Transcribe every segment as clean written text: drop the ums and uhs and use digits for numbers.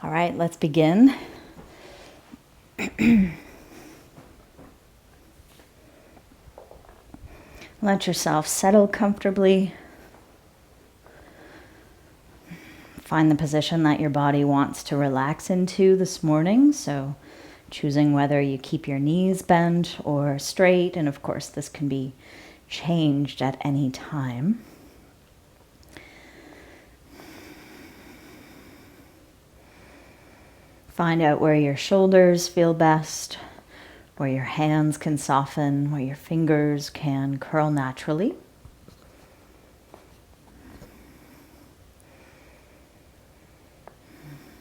All right, let's begin. Let yourself settle comfortably. Find the position that your body wants to relax into this morning. So choosing whether you keep your knees bent or straight. And of course, this can be changed at any time. Find out where your shoulders feel best, where your hands can soften, where your fingers can curl naturally.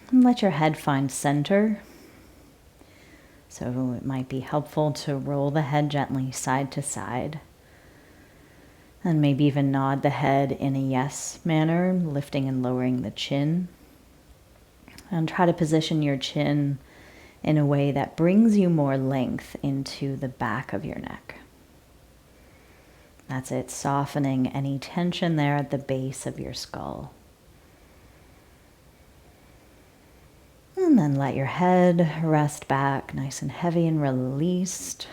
And let your head find center. So it might be helpful to roll the head gently side to side. And maybe even nod the head in a yes manner, lifting and lowering the chin. And try to position your chin in a way that brings you more length into the back of your neck. That's it, softening any tension there at the base of your skull. And then let your head rest back nice and heavy and released.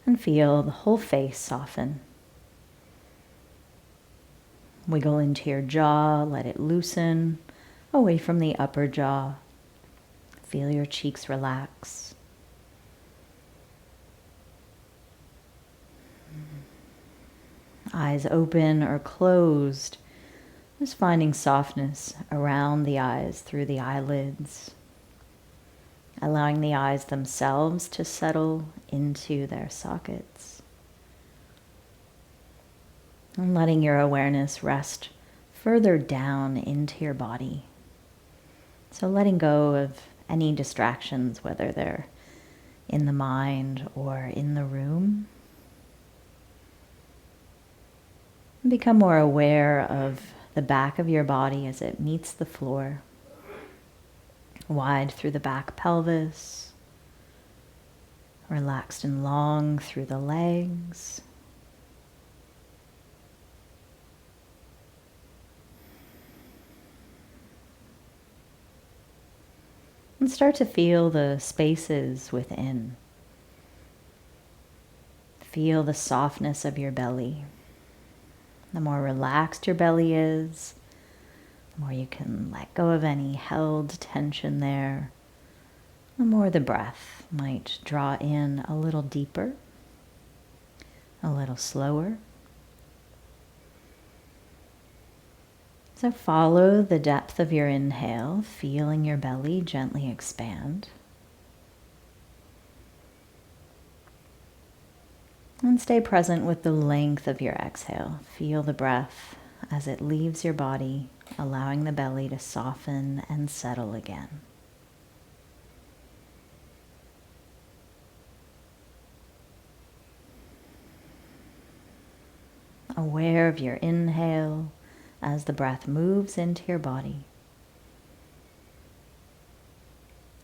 And feel the whole face soften. Wiggle into your jaw, let it loosen away from the upper jaw. Feel your cheeks relax. Eyes open or closed. Just finding softness around the eyes, through the eyelids. Allowing the eyes themselves to settle into their sockets. And letting your awareness rest further down into your body. So letting go of any distractions, whether they're in the mind or in the room. And become more aware of the back of your body as it meets the floor. Wide through the back pelvis. Relaxed and long through the legs. And start to feel the spaces within. Feel the softness of your belly. The more relaxed your belly is, the more you can let go of any held tension there, the more the breath might draw in a little deeper, a little slower. So follow the depth of your inhale, feeling your belly gently expand. And stay present with the length of your exhale. Feel the breath as it leaves your body, allowing the belly to soften and settle again. Aware of your inhale as the breath moves into your body.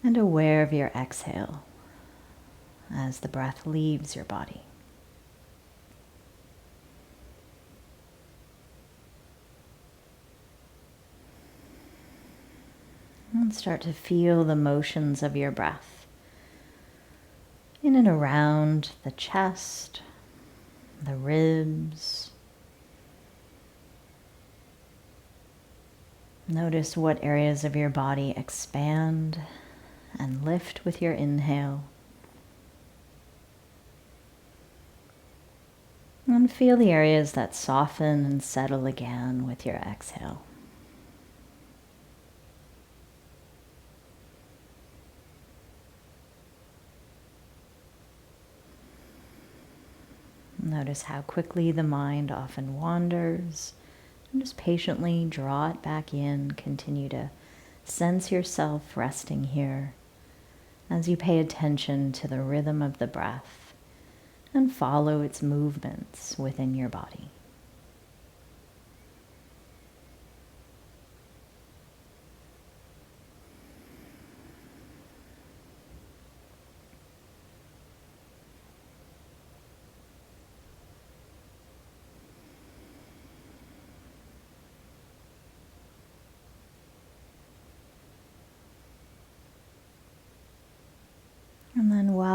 And aware of your exhale as the breath leaves your body. And start to feel the motions of your breath in and around the chest, the ribs. Notice what areas of your body expand and lift with your inhale. And feel the areas that soften and settle again with your exhale. Notice how quickly the mind often wanders. And just patiently draw it back in. Continue to sense yourself resting here as you pay attention to the rhythm of the breath and follow its movements within your body.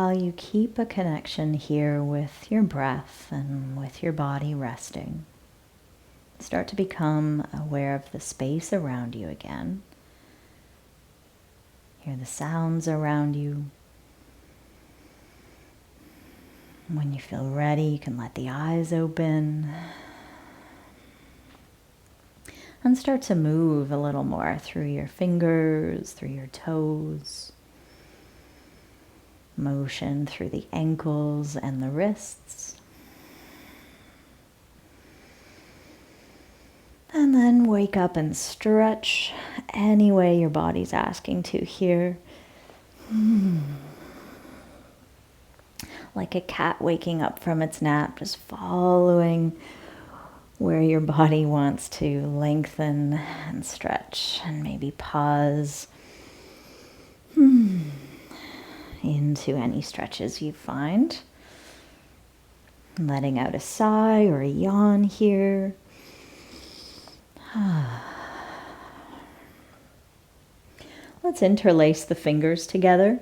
while you keep a connection here with your breath and with your body resting, start to become aware of the space around you again. Hear the sounds around you. When you feel ready, you can let the eyes open and start to move a little more through your fingers, through your toes. Motion through the ankles and the wrists. And then wake up and stretch any way your body's asking to here. Like a cat waking up from its nap, just following where your body wants to lengthen and stretch, and maybe pause into any stretches you find. Letting out a sigh or a yawn here. Let's interlace the fingers together.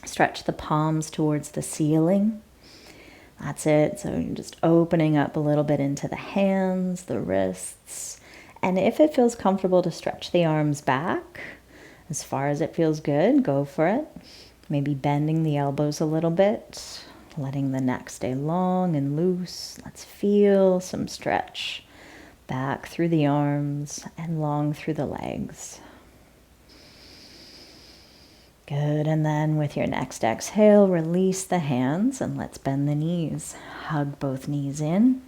Stretch the palms towards the ceiling. That's it. So you're just opening up a little bit into the hands, the wrists. And if it feels comfortable to stretch the arms back, as far as it feels good, go for it. Maybe bending the elbows a little bit, letting the neck stay long and loose. Let's feel some stretch back through the arms and long through the legs. Good, and then with your next exhale, release the hands and let's bend the knees. Hug both knees in.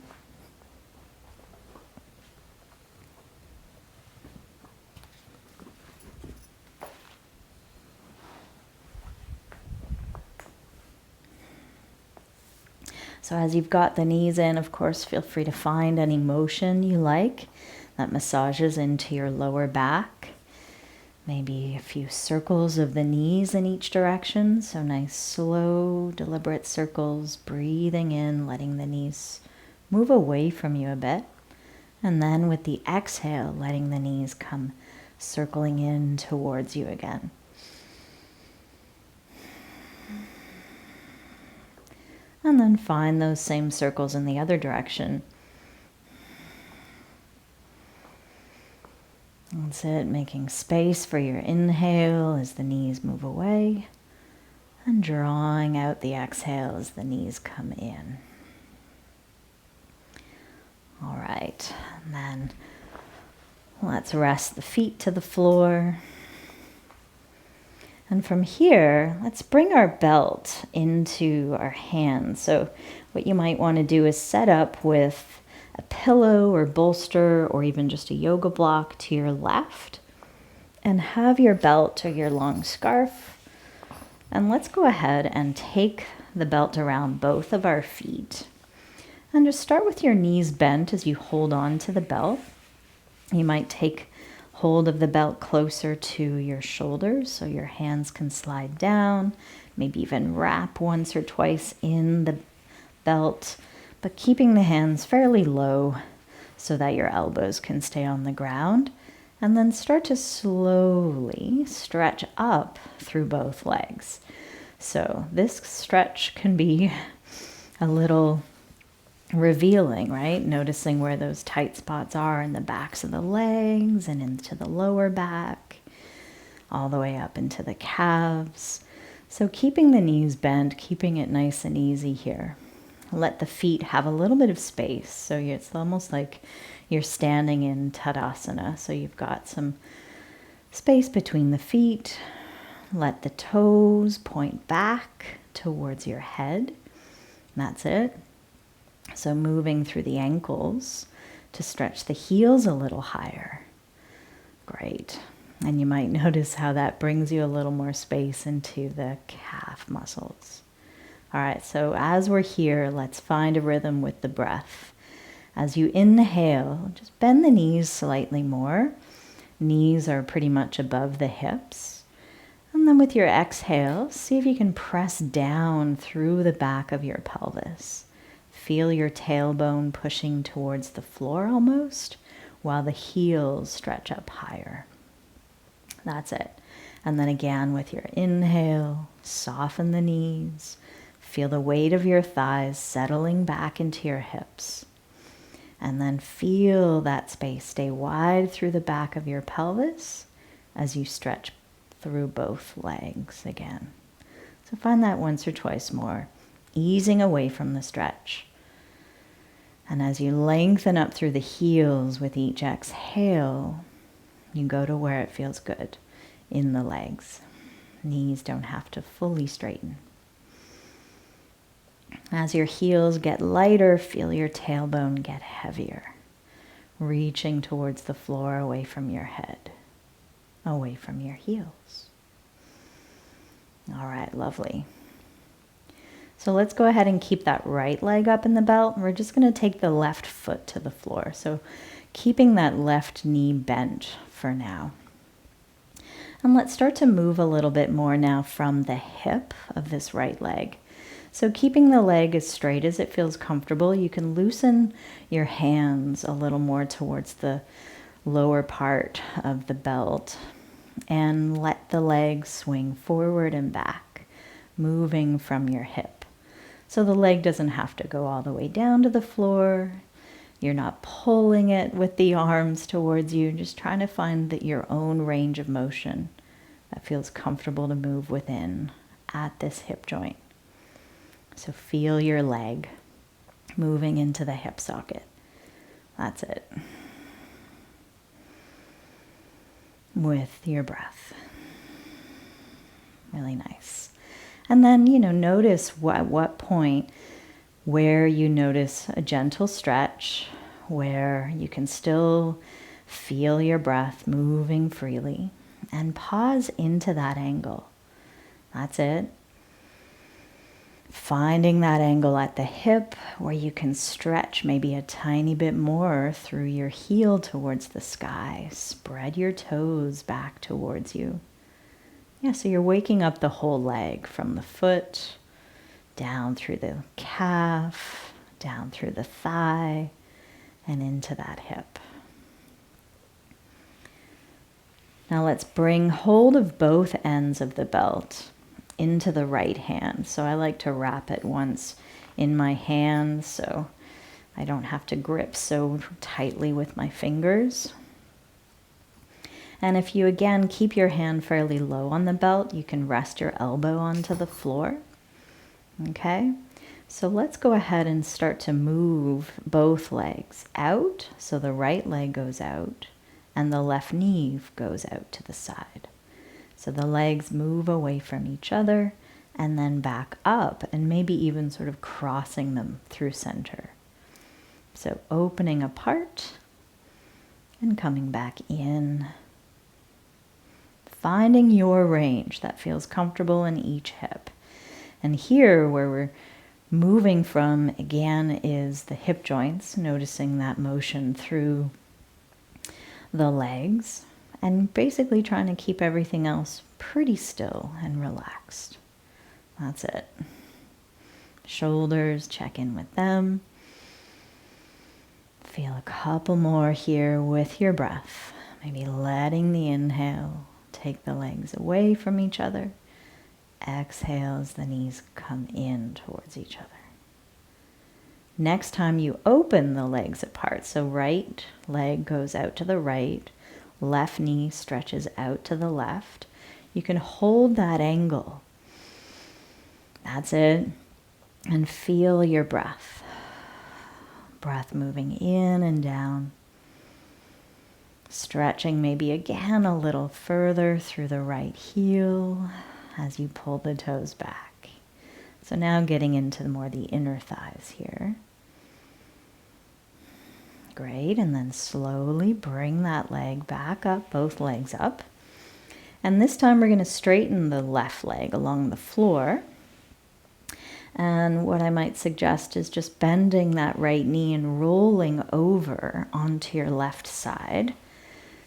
So as you've got the knees in, of course, feel free to find any motion you like that massages into your lower back. Maybe a few circles of the knees in each direction. So nice, slow, deliberate circles, breathing in, letting the knees move away from you a bit. And then with the exhale, letting the knees come circling in towards you again. And then find those same circles in the other direction. That's it, making space for your inhale as the knees move away, and drawing out the exhale as the knees come in. All right, and then let's rest the feet to the floor. And from here, let's bring our belt into our hands. So what you might want to do is set up with a pillow or bolster or even just a yoga block to your left, and have your belt or your long scarf. And let's go ahead and take the belt around both of our feet. And just start with your knees bent as you hold on to the belt. You might take hold of the belt closer to your shoulders so your hands can slide down, maybe even wrap once or twice in the belt, but keeping the hands fairly low so that your elbows can stay on the ground. And then start to slowly stretch up through both legs. So this stretch can be a little revealing, right? Noticing where those tight spots are in the backs of the legs and into the lower back, all the way up into the calves. So keeping the knees bent, keeping it nice and easy here. Let the feet have a little bit of space. So it's almost like you're standing in Tadasana. So you've got some space between the feet. Let the toes point back towards your head. That's it. So moving through the ankles to stretch the heels a little higher. Great. And you might notice how that brings you a little more space into the calf muscles. All right, so as we're here, let's find a rhythm with the breath. As you inhale, just bend the knees slightly more. Knees are pretty much above the hips. And then with your exhale, see if you can press down through the back of your pelvis. Feel your tailbone pushing towards the floor almost, while the heels stretch up higher. That's it. And then again with your inhale, soften the knees. Feel the weight of your thighs settling back into your hips. And then feel that space stay wide through the back of your pelvis as you stretch through both legs again. So find that once or twice more, easing away from the stretch. And as you lengthen up through the heels with each exhale, you go to where it feels good in the legs. Knees don't have to fully straighten. As your heels get lighter, feel your tailbone get heavier, reaching towards the floor away from your head, away from your heels. All right, lovely. So let's go ahead and keep that right leg up in the belt. We're just going to take the left foot to the floor. So keeping that left knee bent for now. And let's start to move a little bit more now from the hip of this right leg. So keeping the leg as straight as it feels comfortable, you can loosen your hands a little more towards the lower part of the belt and let the leg swing forward and back, moving from your hip. So the leg doesn't have to go all the way down to the floor. You're not pulling it with the arms towards you, just trying to find your own range of motion that feels comfortable to move within at this hip joint. So feel your leg moving into the hip socket. That's it. With your breath. Really nice. And then, notice at what point where you notice a gentle stretch, where you can still feel your breath moving freely, and pause into that angle. That's it. Finding that angle at the hip where you can stretch maybe a tiny bit more through your heel towards the sky. Spread your toes back towards you. Yeah, so you're waking up the whole leg from the foot, down through the calf, down through the thigh, and into that hip. Now let's bring hold of both ends of the belt into the right hand. So I like to wrap it once in my hand so I don't have to grip so tightly with my fingers. And if you again keep your hand fairly low on the belt, you can rest your elbow onto the floor. Okay, so let's go ahead and start to move both legs out. So the right leg goes out and the left knee goes out to the side. So the legs move away from each other and then back up, and maybe even sort of crossing them through center. So opening apart and coming back in. Finding your range that feels comfortable in each hip. And here where we're moving from, again, is the hip joints, noticing that motion through the legs, and basically trying to keep everything else pretty still and relaxed. That's it. Shoulders, check in with them. Feel a couple more here with your breath. Maybe letting the inhale take the legs away from each other. Exhale as the knees come in towards each other. Next time you open the legs apart, so right leg goes out to the right, left knee stretches out to the left. You can hold that angle. That's it. And feel your breath. Breath moving in and down. Stretching maybe again a little further through the right heel as you pull the toes back. So now getting into more the inner thighs here. Great, and then slowly bring that leg back up, both legs up. And this time we're going to straighten the left leg along the floor. And what I might suggest is just bending that right knee and rolling over onto your left side.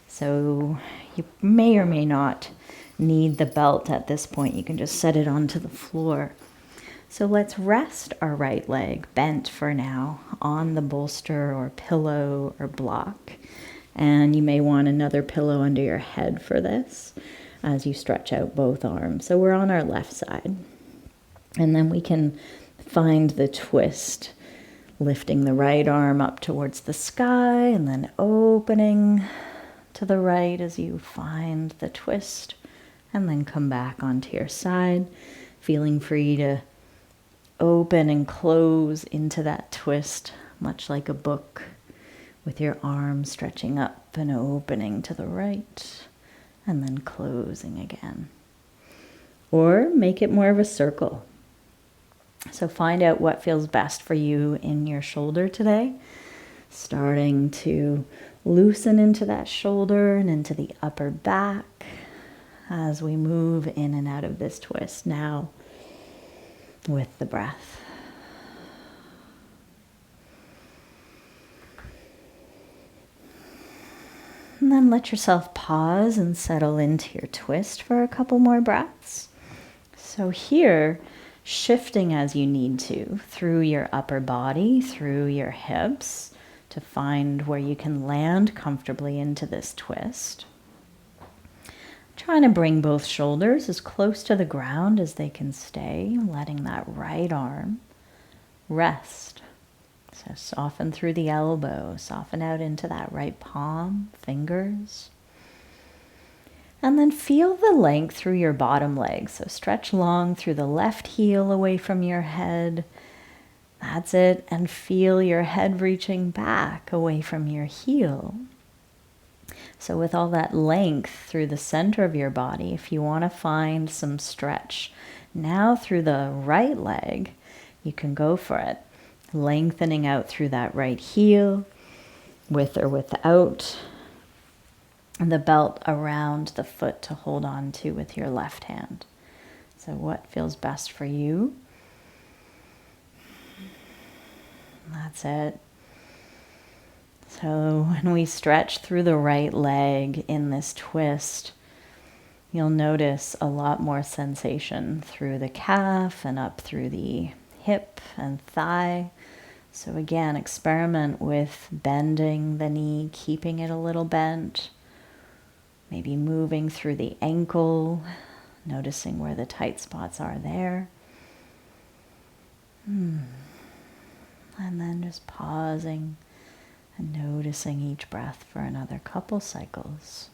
So you may or may not need the belt at this point. You can just set it onto the floor. So let's rest our right leg bent for now on the bolster or pillow or block. And you may want another pillow under your head for this as you stretch out both arms. So we're on our left side. And then we can find the twist, lifting the right arm up towards the sky and then opening to the right as you find the twist, and then come back onto your side, feeling free to open and close into that twist, much like a book, with your arm stretching up and opening to the right, and then closing again. Or make it more of a circle. So find out what feels best for you in your shoulder today, starting to loosen into that shoulder and into the upper back as we move in and out of this twist now with the breath. And then let yourself pause and settle into your twist for a couple more breaths. So here, shifting as you need to through your upper body, through your hips, to find where you can land comfortably into this twist. Trying to bring both shoulders as close to the ground as they can stay, letting that right arm rest. So soften through the elbow, soften out into that right palm, fingers. And then feel the length through your bottom leg. So stretch long through the left heel away from your head. That's it. And feel your head reaching back away from your heel. So with all that length through the center of your body, if you want to find some stretch now through the right leg, you can go for it. Lengthening out through that right heel, with or without the belt around the foot to hold on to with your left hand. So what feels best for you? That's it. So when we stretch through the right leg in this twist, you'll notice a lot more sensation through the calf and up through the hip and thigh. So again, experiment with bending the knee, keeping it a little bent, maybe moving through the ankle, noticing where the tight spots are there. And then just pausing and noticing each breath for another couple cycles.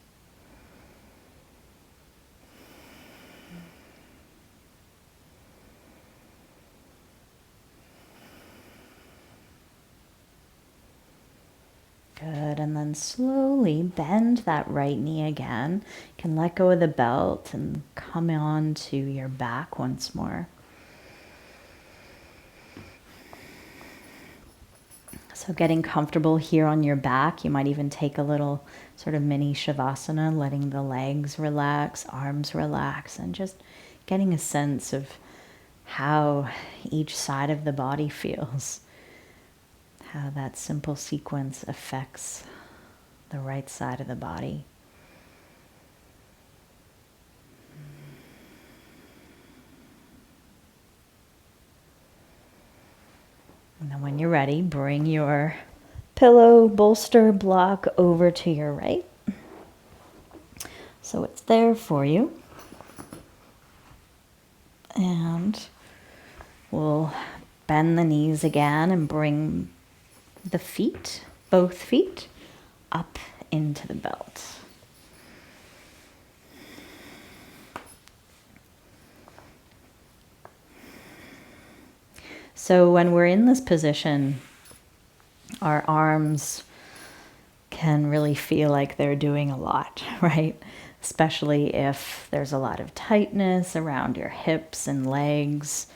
Good, and then slowly bend that right knee again. You can let go of the belt and come on to your back once more. So getting comfortable here on your back, you might even take a little sort of mini shavasana, letting the legs relax, arms relax, and just getting a sense of how each side of the body feels. How that simple sequence affects the right side of the body. And then when you're ready, bring your pillow, bolster, block over to your right. So it's there for you. And we'll bend the knees again and bring the feet, both feet, up into the belt. So when we're in this position, our arms can really feel like they're doing a lot, right? Especially if there's a lot of tightness around your hips and legs.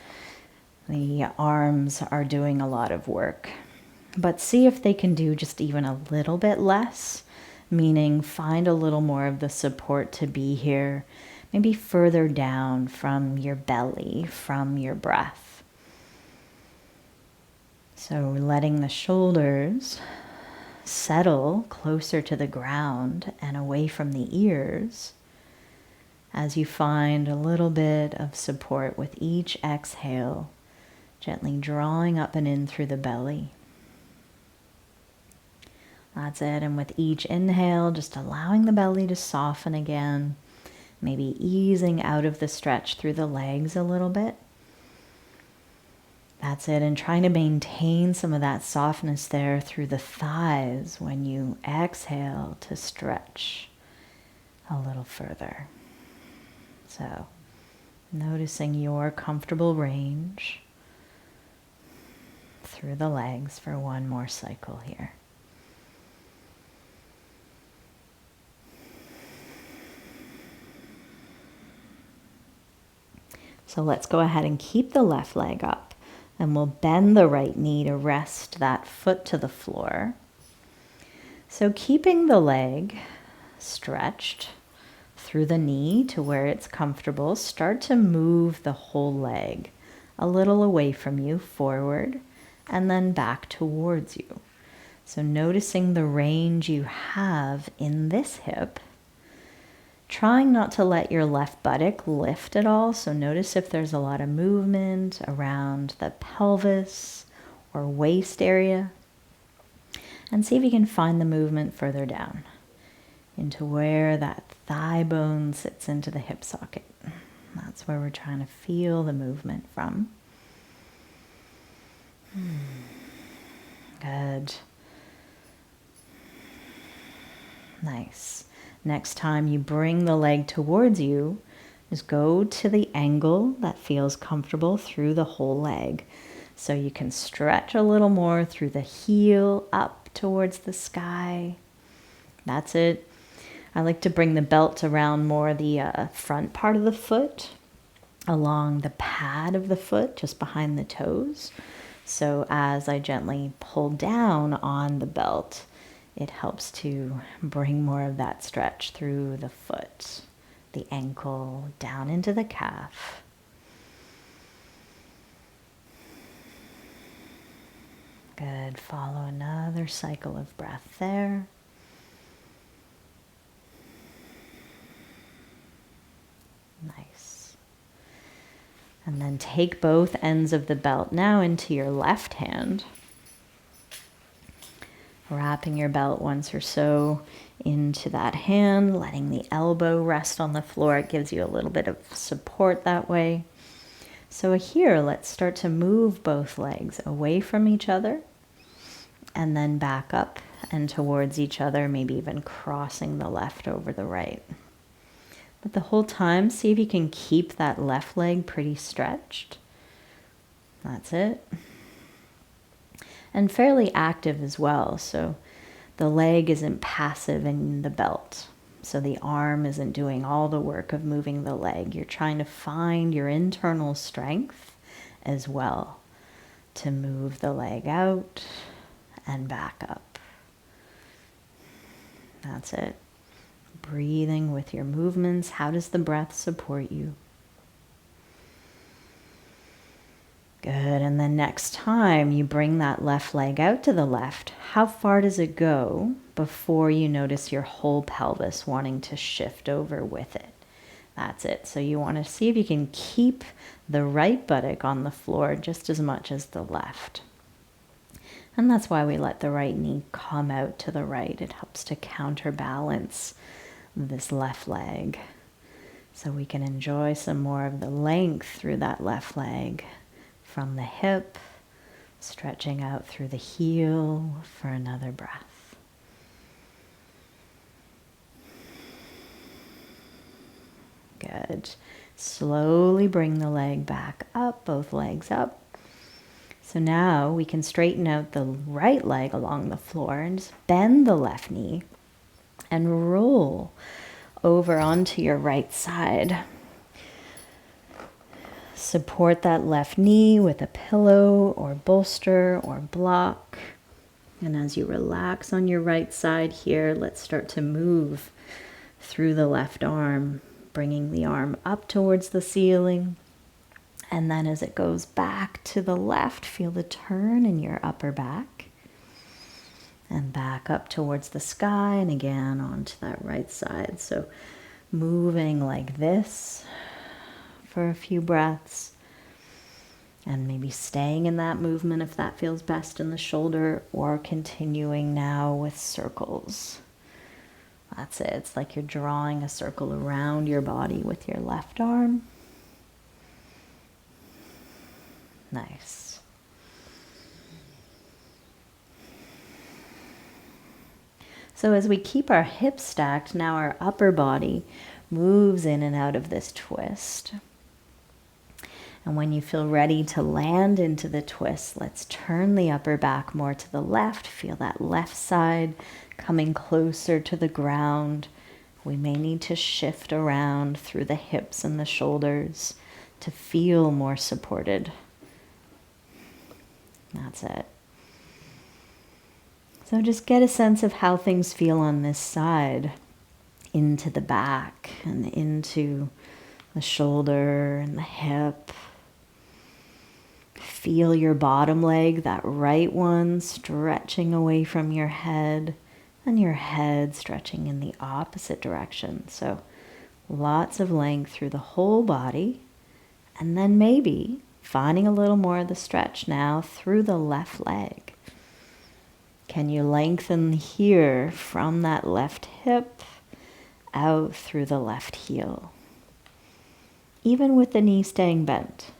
The arms are doing a lot of work. But see if they can do just even a little bit less, meaning find a little more of the support to be here, maybe further down from your belly, from your breath. So letting the shoulders settle closer to the ground and away from the ears as you find a little bit of support with each exhale, gently drawing up and in through the belly. That's it. And with each inhale, just allowing the belly to soften again, maybe easing out of the stretch through the legs a little bit. That's it. And trying to maintain some of that softness there through the thighs when you exhale to stretch a little further. So noticing your comfortable range through the legs for one more cycle here. So let's go ahead and keep the left leg up, and we'll bend the right knee to rest that foot to the floor. So keeping the leg stretched through the knee to where it's comfortable, start to move the whole leg a little away from you, forward, and then back towards you. So noticing the range you have in this hip, trying not to let your left buttock lift at all. So notice if there's a lot of movement around the pelvis or waist area. And see if you can find the movement further down into where that thigh bone sits into the hip socket. That's where we're trying to feel the movement from. Good. Nice. Next time you bring the leg towards you, just go to the angle that feels comfortable through the whole leg. So you can stretch a little more through the heel up towards the sky. That's it. I like to bring the belt around more the front part of the foot, along the pad of the foot, just behind the toes. So as I gently pull down on the belt, it helps to bring more of that stretch through the foot, the ankle, down into the calf. Good. Follow another cycle of breath there. Nice. And then take both ends of the belt now into your left hand. Wrapping your belt once or so into that hand, letting the elbow rest on the floor. It gives you a little bit of support that way. So here, let's start to move both legs away from each other and then back up and towards each other, maybe even crossing the left over the right. But the whole time, see if you can keep that left leg pretty stretched. That's it. And fairly active as well. So the leg isn't passive in the belt. So the arm isn't doing all the work of moving the leg. You're trying to find your internal strength as well to move the leg out and back up. That's it. Breathing with your movements. How does the breath support you? Good. And then next time you bring that left leg out to the left, how far does it go before you notice your whole pelvis wanting to shift over with it? That's it. So you want to see if you can keep the right buttock on the floor just as much as the left. And that's why we let the right knee come out to the right. It helps to counterbalance this left leg. So we can enjoy some more of the length through that left leg. From the hip, stretching out through the heel for another breath. Good. Slowly bring the leg back up, both legs up. So now we can straighten out the right leg along the floor and just bend the left knee and roll over onto your right side. Support that left knee with a pillow or bolster or block. And as you relax on your right side here, let's start to move through the left arm, bringing the arm up towards the ceiling. And then as it goes back to the left, feel the turn in your upper back. And back up towards the sky and again onto that right side. So moving like this for a few breaths, and maybe staying in that movement if that feels best in the shoulder, or continuing now with circles. That's it. It's like you're drawing a circle around your body with your left arm. Nice. So as we keep our hips stacked, now our upper body moves in and out of this twist. And when you feel ready to land into the twist, let's turn the upper back more to the left. Feel that left side coming closer to the ground. We may need to shift around through the hips and the shoulders to feel more supported. That's it. So just get a sense of how things feel on this side, into the back and into the shoulder and the hip. Feel your bottom leg, that right one, stretching away from your head, and your head stretching in the opposite direction. So lots of length through the whole body, and then maybe finding a little more of the stretch now through the left leg. Can you lengthen here from that left hip out through the left heel? Even with the knee staying bent.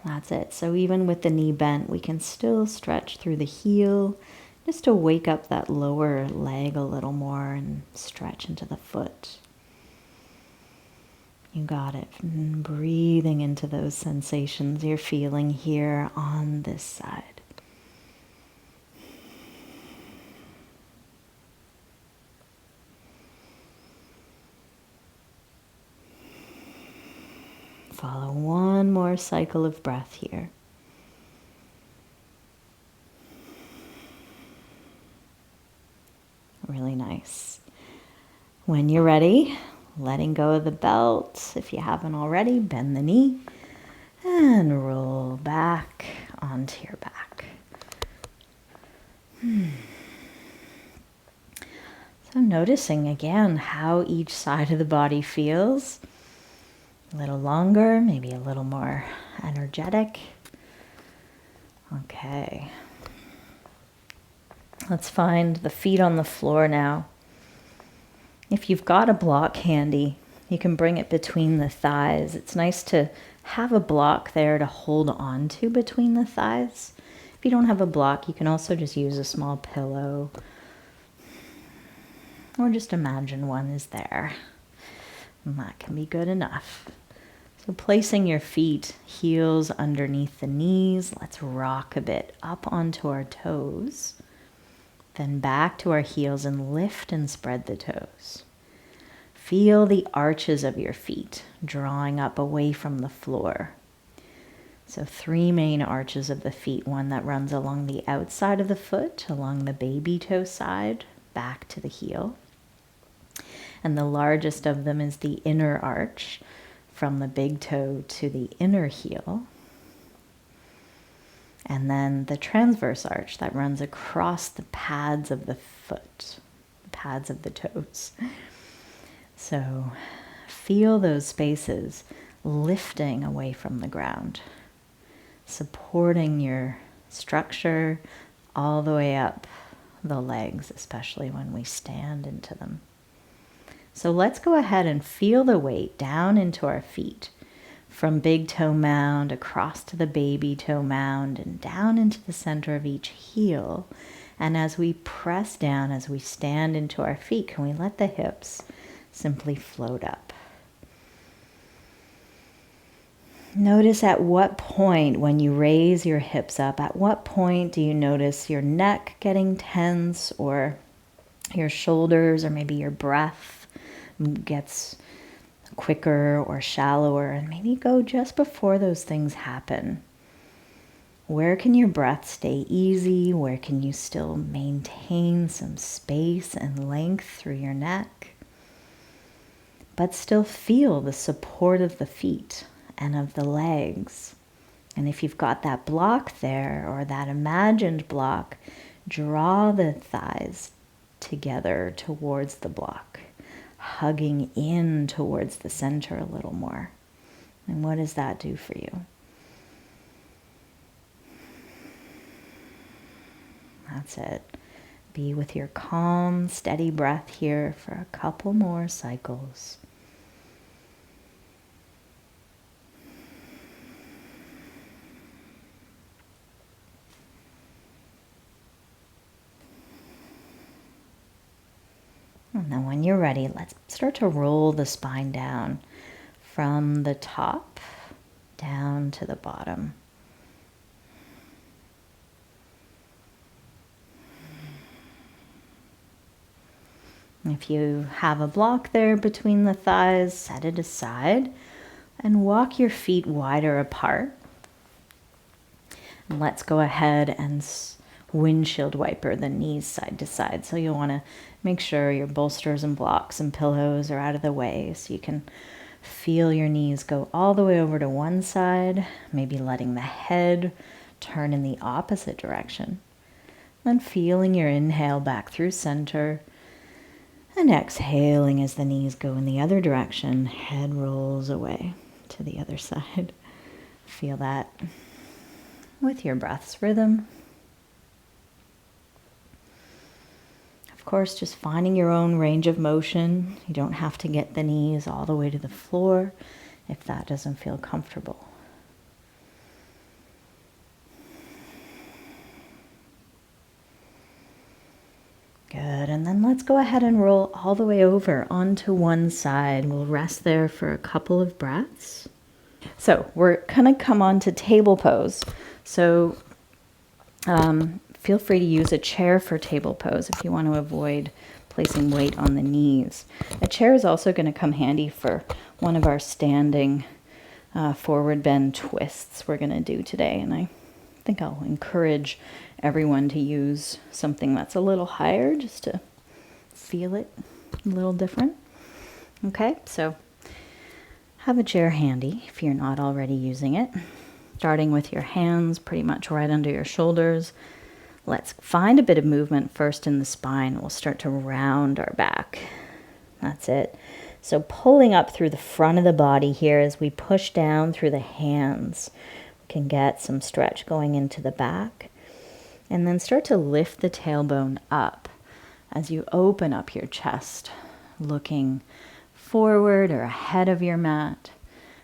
That's it. So even with the knee bent, we can still stretch through the heel just to wake up that lower leg a little more and stretch into the foot. You got it. And breathing into those sensations you're feeling here on this side. Follow one more cycle of breath here. Really nice. When you're ready, letting go of the belt. If you haven't already, bend the knee and roll back onto your back. So noticing again how each side of the body feels. A little longer, maybe a little more energetic. Okay. Let's find the feet on the floor now. If you've got a block handy, you can bring it between the thighs. It's nice to have a block there to hold on to between the thighs. If you don't have a block, you can also just use a small pillow. Or just imagine one is there. And that can be good enough. So placing your feet, heels underneath the knees. Let's rock a bit up onto our toes. Then back to our heels and lift and spread the toes. Feel the arches of your feet drawing up away from the floor. So 3 main arches of the feet. One that runs along the outside of the foot, along the baby toe side, back to the heel. And the largest of them is the inner arch, from the big toe to the inner heel. And then the transverse arch that runs across the pads of the foot, the pads of the toes. So feel those spaces lifting away from the ground, supporting your structure all the way up the legs, especially when we stand into them. So let's go ahead and feel the weight down into our feet, from big toe mound across to the baby toe mound and down into the center of each heel. And as we press down, as we stand into our feet, can we let the hips simply float up? Notice at what point when you raise your hips up, at what point do you notice your neck getting tense, or your shoulders, or maybe your breath gets quicker or shallower, and maybe go just before those things happen. Where can your breath stay easy? Where can you still maintain some space and length through your neck, but still feel the support of the feet and of the legs? And if you've got that block there, or that imagined block, draw the thighs together towards the block, hugging in towards the center a little more. And what does that do for you? That's it. Be with your calm, steady breath here for a couple more cycles. And then when you're ready, let's start to roll the spine down from the top down to the bottom. If you have a block there between the thighs, set it aside and walk your feet wider apart. And let's go ahead and windshield wiper the knees side to side. So you'll want to make sure your bolsters and blocks and pillows are out of the way so you can feel your knees go all the way over to one side, maybe letting the head turn in the opposite direction. Then feeling your inhale back through center and exhaling as the knees go in the other direction, head rolls away to the other side. Feel that with your breath's rhythm. Of course, just finding your own range of motion. You don't have to get the knees all the way to the floor if that doesn't feel comfortable. Good, and then let's go ahead and roll all the way over onto one side. We'll rest there for a couple of breaths. So we're gonna come on to table pose. So feel free to use a chair for table pose if you want to avoid placing weight on the knees. A chair is also gonna come handy for one of our standing forward bend twists we're gonna do today. And I think I'll encourage everyone to use something that's a little higher just to feel it a little different. Okay, so have a chair handy if you're not already using it. Starting with your hands pretty much right under your shoulders. Let's find a bit of movement first in the spine. We'll start to round our back. That's it. So pulling up through the front of the body here as we push down through the hands. We can get some stretch going into the back. And then start to lift the tailbone up as you open up your chest, looking forward or ahead of your mat.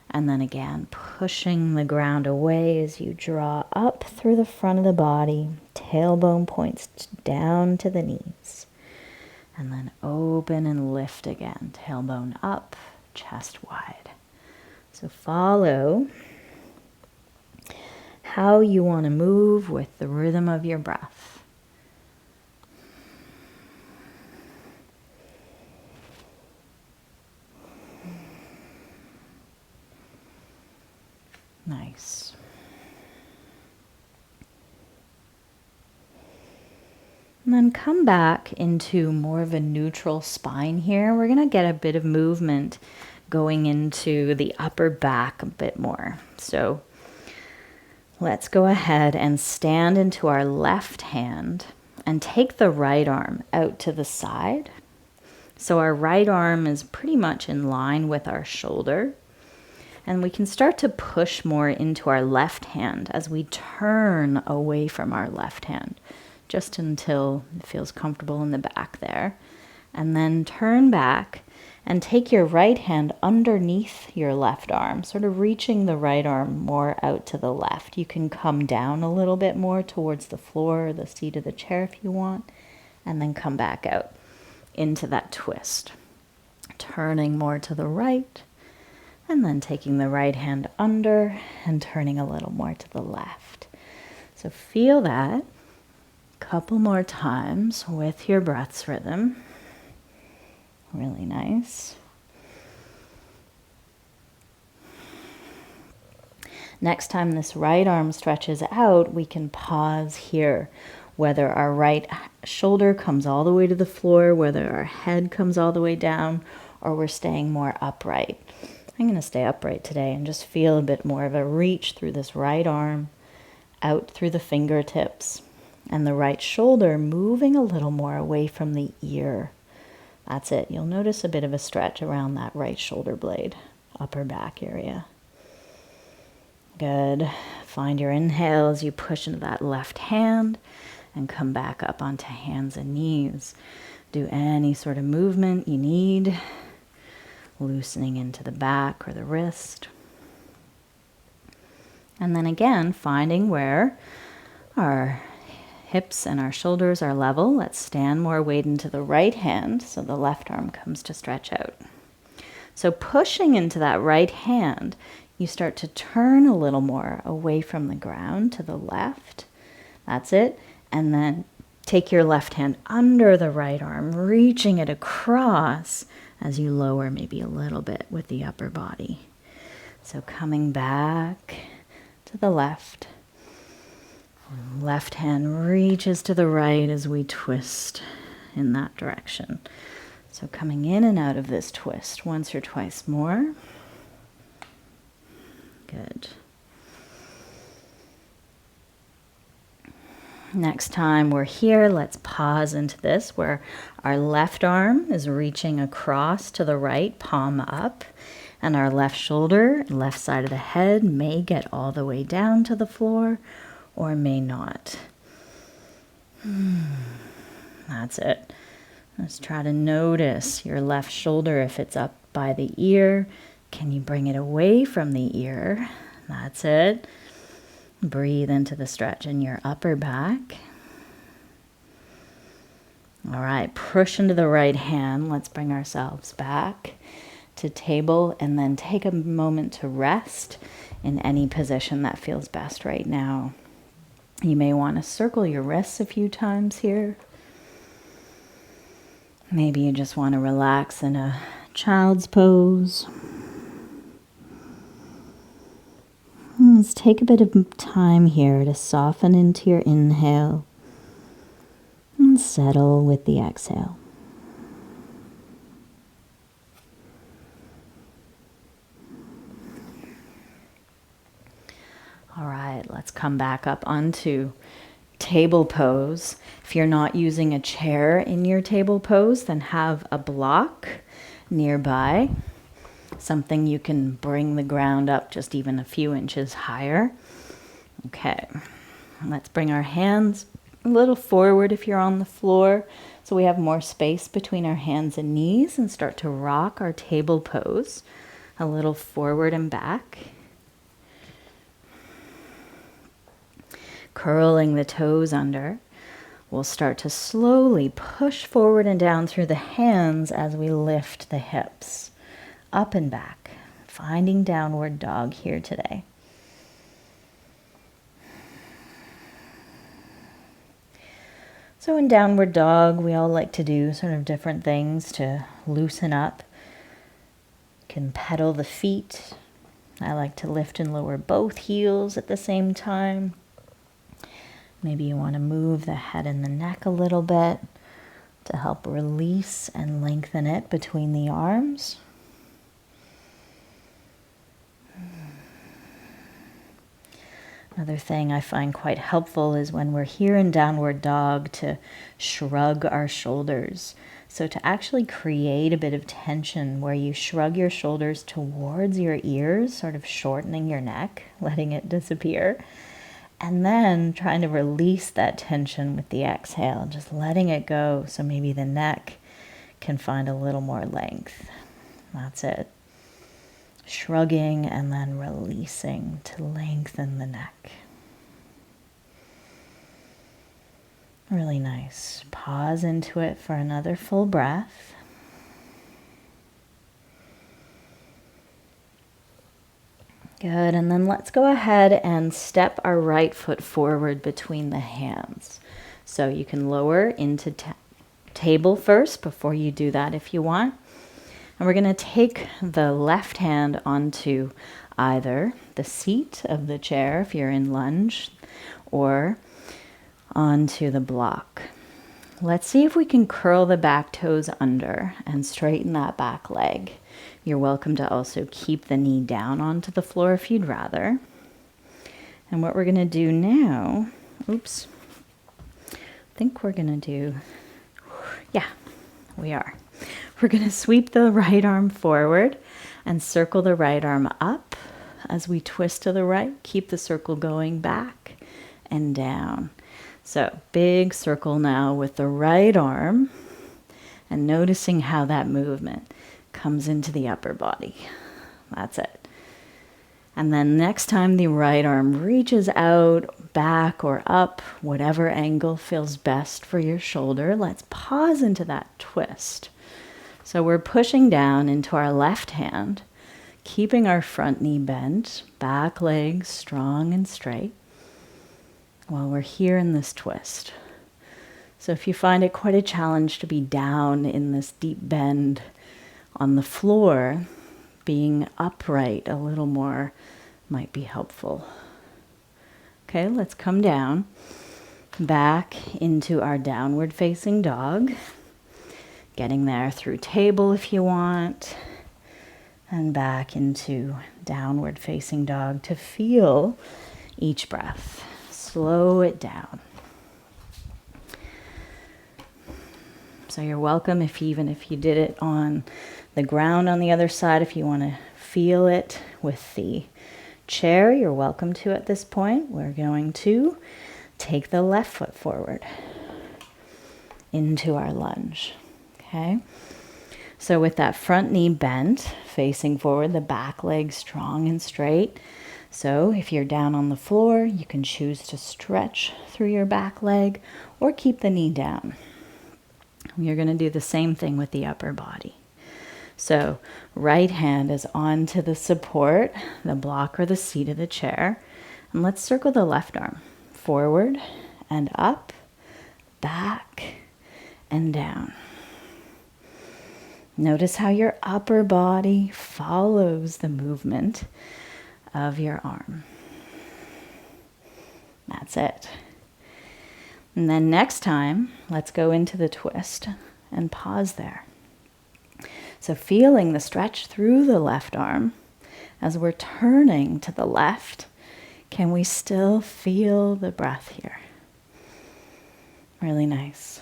And then again, pushing the ground away as you draw up through the front of the body. Tailbone points down to the knees. And then open and lift again. Tailbone up, chest wide. So follow how you want to move with the rhythm of your breath. Nice. And then come back into more of a neutral spine here. We're going to get a bit of movement going into the upper back a bit more. So let's go ahead and stand into our left hand and take the right arm out to the side. So our right arm is pretty much in line with our shoulder. And we can start to push more into our left hand as we turn away from our left hand, just until it feels comfortable in the back there. And then turn back and take your right hand underneath your left arm, sort of reaching the right arm more out to the left. You can come down a little bit more towards the floor or the seat of the chair if you want, and then come back out into that twist. Turning more to the right, and then taking the right hand under and turning a little more to the left. So feel that a couple more times with your breath's rhythm. Really nice. Next time this right arm stretches out, we can pause here. Whether our right shoulder comes all the way to the floor, whether our head comes all the way down, or we're staying more upright. I'm going to stay upright today and just feel a bit more of a reach through this right arm, out through the fingertips, and the right shoulder moving a little more away from the ear. That's it. You'll notice a bit of a stretch around that right shoulder blade, upper back area. Good. Find your inhale as you push into that left hand and come back up onto hands and knees. Do any sort of movement you need. Loosening into the back or the wrist. And then again, finding where our hips and our shoulders are level, let's stand more weight into the right hand so the left arm comes to stretch out. So pushing into that right hand, you start to turn a little more away from the ground to the left. That's it. And then take your left hand under the right arm, reaching it across as you lower maybe a little bit with the upper body. So coming back to the left. Left hand reaches to the right as we twist in that direction. So coming in and out of this twist once or twice more. Good. Next time we're here, let's pause into this where our left arm is reaching across to the right, palm up, and our left shoulder, left side of the head may get all the way down to the floor or may not. That's it. Let's try to notice your left shoulder if it's up by the ear. Can you bring it away from the ear? That's it. Breathe into the stretch in your upper back. All right, push into the right hand. Let's bring ourselves back to table and then take a moment to rest in any position that feels best right now. You may want to circle your wrists a few times here. Maybe you just want to relax in a child's pose. Let's take a bit of time here to soften into your inhale and settle with the exhale. All right, let's come back up onto table pose. If you're not using a chair in your table pose, then have a block nearby. Something you can bring the ground up just even a few inches higher. Okay, let's bring our hands a little forward if you're on the floor, so we have more space between our hands and knees, and start to rock our table pose a little forward and back. Curling the toes under. We'll start to slowly push forward and down through the hands as we lift the hips. Up and back, finding downward dog here today. So in downward dog, we all like to do sort of different things to loosen up. You can pedal the feet. I like to lift and lower both heels at the same time. Maybe you want to move the head and the neck a little bit to help release and lengthen it between the arms. Another thing I find quite helpful is when we're here in downward dog to shrug our shoulders. So to actually create a bit of tension where you shrug your shoulders towards your ears, sort of shortening your neck, letting it disappear. And then trying to release that tension with the exhale, just letting it go so maybe the neck can find a little more length. That's it. Shrugging and then releasing to lengthen the neck. Really nice. Pause into it for another full breath. Good, and then let's go ahead and step our right foot forward between the hands. So you can lower into table first before you do that if you want. And we're going to take the left hand onto either the seat of the chair if you're in lunge, or onto the block. Let's see if we can curl the back toes under and straighten that back leg. You're welcome to also keep the knee down onto the floor if you'd rather. And what we're going to do now, I think we're going to do, we are. We're going to sweep the right arm forward and circle the right arm up as we twist to the right. Keep the circle going back and down. So big circle now with the right arm and noticing how that movement comes into the upper body. That's it. And then next time the right arm reaches out, back or up, whatever angle feels best for your shoulder, let's pause into that twist. So we're pushing down into our left hand, keeping our front knee bent, back leg strong and straight, while we're here in this twist. So if you find it quite a challenge to be down in this deep bend on the floor, being upright a little more might be helpful. Okay, let's come down, back into our downward facing dog. Getting there through table if you want, and back into downward facing dog to feel each breath. Slow it down. So you're welcome even if you did it on the ground on the other side, if you want to feel it with the chair, you're welcome to at this point. We're going to take the left foot forward into our lunge. Okay, so with that front knee bent, facing forward, the back leg strong and straight. So if you're down on the floor, you can choose to stretch through your back leg or keep the knee down. You're going to do the same thing with the upper body. So right hand is onto the support, the block or the seat of the chair. And let's circle the left arm forward and up, back and down. Notice how your upper body follows the movement of your arm. That's it. And then next time, let's go into the twist and pause there. So feeling the stretch through the left arm, as we're turning to the left, can we still feel the breath here? Really nice.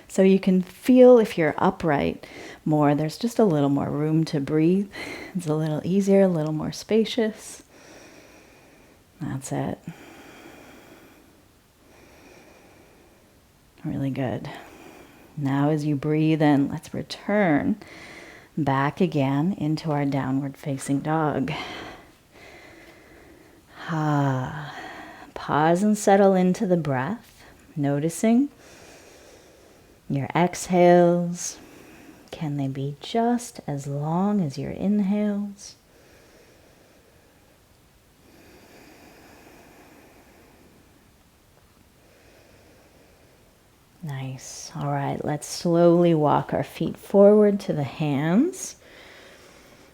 So you can feel if you're upright more, there's just a little more room to breathe. It's a little easier, a little more spacious. That's it. Really good. Now as you breathe in, let's return back again into our downward facing dog. Pause and settle into the breath, noticing your exhales. Can they be just as long as your inhales? Nice. All right, let's slowly walk our feet forward to the hands.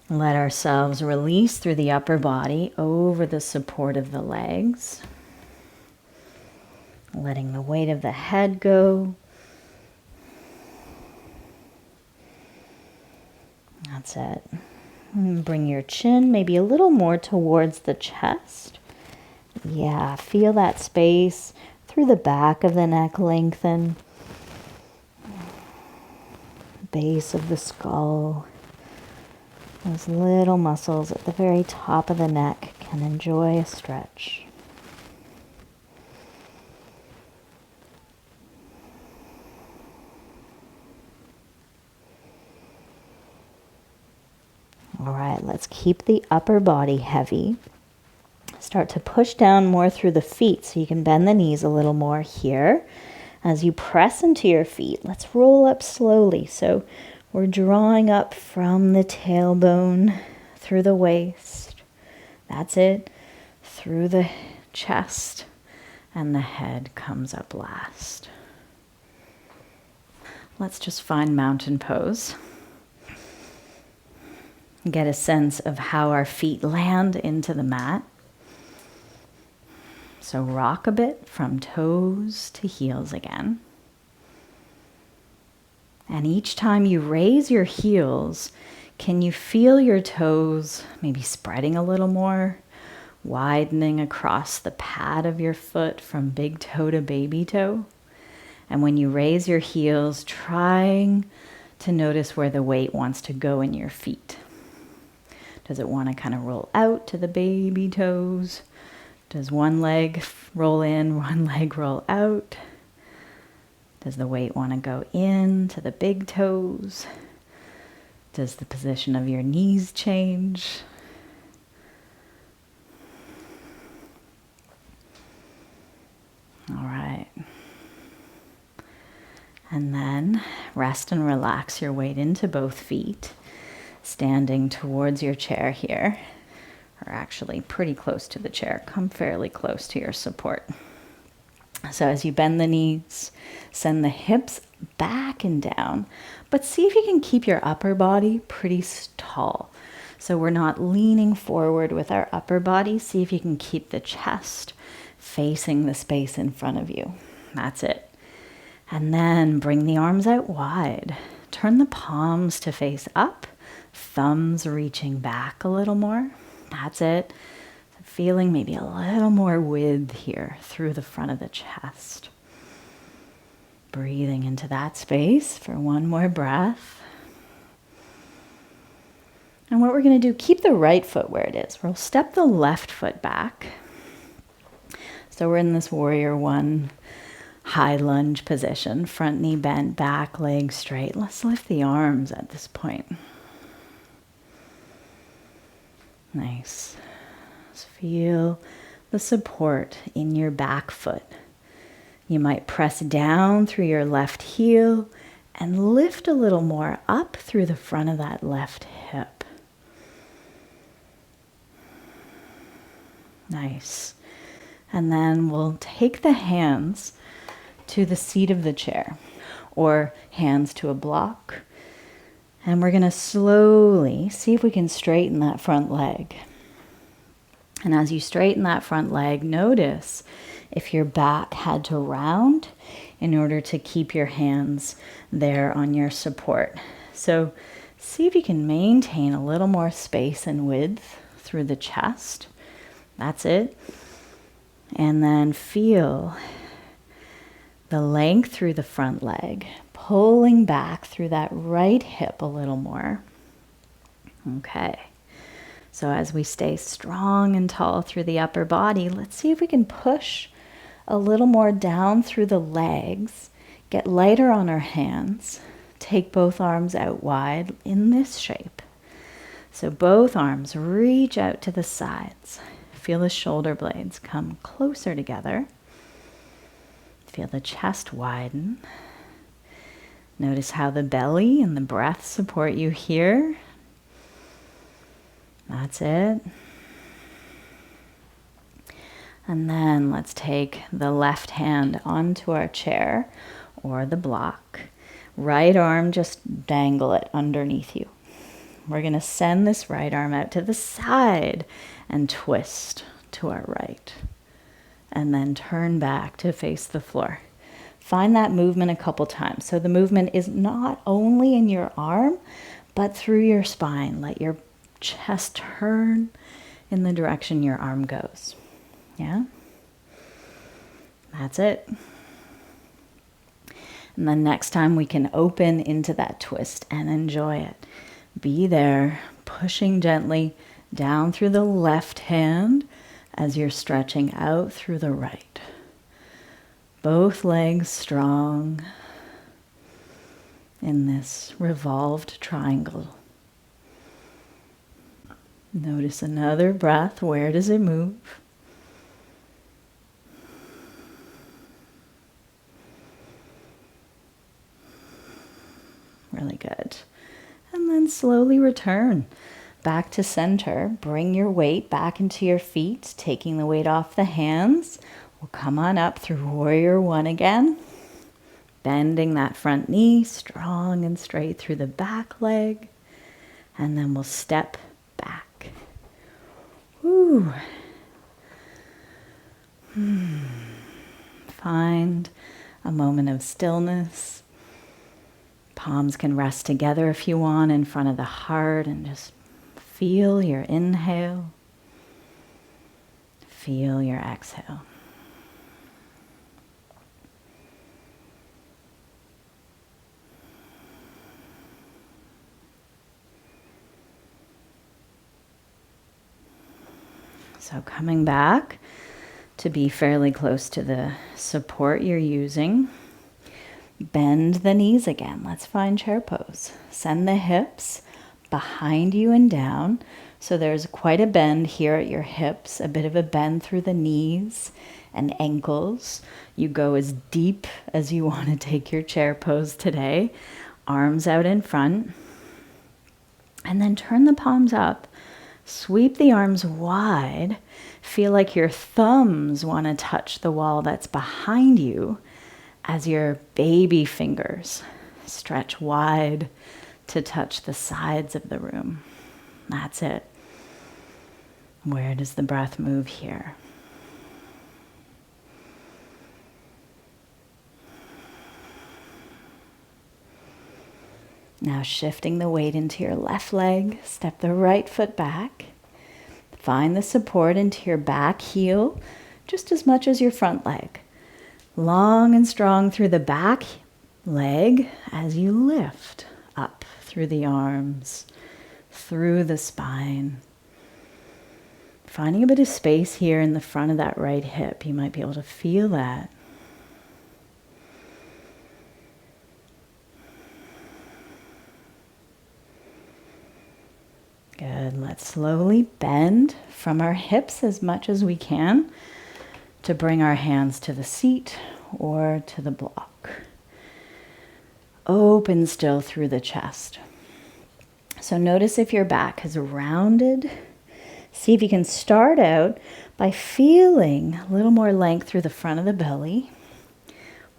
Let ourselves release through the upper body over the support of the legs. Letting the weight of the head go. That's it. Bring your chin maybe a little more towards the chest. Yeah, feel that space through the back of the neck lengthen. Base of the skull. Those little muscles at the very top of the neck can enjoy a stretch. All right, let's keep the upper body heavy. Start to push down more through the feet so you can bend the knees a little more here. As you press into your feet, let's roll up slowly. So we're drawing up from the tailbone through the waist. That's it. Through the chest, and the head comes up last. Let's just find mountain pose. Get a sense of how our feet land into the mat. So rock a bit from toes to heels again. And each time you raise your heels, can you feel your toes maybe spreading a little more, widening across the pad of your foot from big toe to baby toe? And when you raise your heels, trying to notice where the weight wants to go in your feet. Does it want to kind of roll out to the baby toes? Does one leg roll in, one leg roll out? Does the weight want to go in to the big toes? Does the position of your knees change? And then rest and relax your weight into both feet, standing towards your chair here, or actually pretty close to the chair. Come fairly close to your support. So as you bend the knees, send the hips back and down, but see if you can keep your upper body pretty tall. So we're not leaning forward with our upper body. See if you can keep the chest facing the space in front of you. That's it. And then bring the arms out wide. Turn the palms to face up, thumbs reaching back a little more. That's it. Feeling maybe a little more width here through the front of the chest. Breathing into that space for one more breath. And what we're going to do, keep the right foot where it is. We'll step the left foot back. So we're in this warrior one high lunge position. Front knee bent, back leg straight. Let's lift the arms at this point. Nice. Just feel the support in your back foot. You might press down through your left heel and lift a little more up through the front of that left hip. Nice. And then we'll take the hands to the seat of the chair or hands to a block. And we're going to slowly see if we can straighten that front leg. And as you straighten that front leg, notice if your back had to round in order to keep your hands there on your support. So see if you can maintain a little more space and width through the chest. That's it. And then feel the length through the front leg, pulling back through that right hip a little more. Okay. So as we stay strong and tall through the upper body, let's see if we can push a little more down through the legs, get lighter on our hands, take both arms out wide in this shape. So both arms reach out to the sides. Feel the shoulder blades come closer together. Feel the chest widen. Notice how the belly and the breath support you here. That's it. And then let's take the left hand onto our chair or the block. Right arm, just dangle it underneath you. We're going to send this right arm out to the side and twist to our right. And then turn back to face the floor. Find that movement a couple times. So the movement is not only in your arm, but through your spine. Let your chest turn in the direction your arm goes. Yeah? That's it. And then next time we can open into that twist and enjoy it. Be there, pushing gently down through the left hand as you're stretching out through the right. Both legs strong in this revolved triangle. Notice another breath. Where does it move? Really good. And then slowly return back to center. Bring your weight back into your feet, taking the weight off the hands. We'll come on up through warrior one again. Bending that front knee, strong and straight through the back leg. And then we'll step back. Woo. Find a moment of stillness. Palms can rest together if you want in front of the heart, and just feel your inhale. Feel your exhale. So coming back to be fairly close to the support you're using. Bend the knees again. Let's find chair pose. Send the hips behind you and down. So there's quite a bend here at your hips, a bit of a bend through the knees, and ankles. You go as deep as you want to take your chair pose today. Arms out in front. And then turn the palms up. Sweep the arms wide. Feel like your thumbs want to touch the wall that's behind you as your baby fingers stretch wide to touch the sides of the room. That's it. Where does the breath move here? Now shifting the weight into your left leg, step the right foot back. Find the support into your back heel just as much as your front leg. Long and strong through the back leg as you lift up through the arms, through the spine. Finding a bit of space here in the front of that right hip. You might be able to feel that. Good. Let's slowly bend from our hips as much as we can to bring our hands to the seat or to the block. Open still through the chest. So notice if your back is rounded. See if you can start out by feeling a little more length through the front of the belly,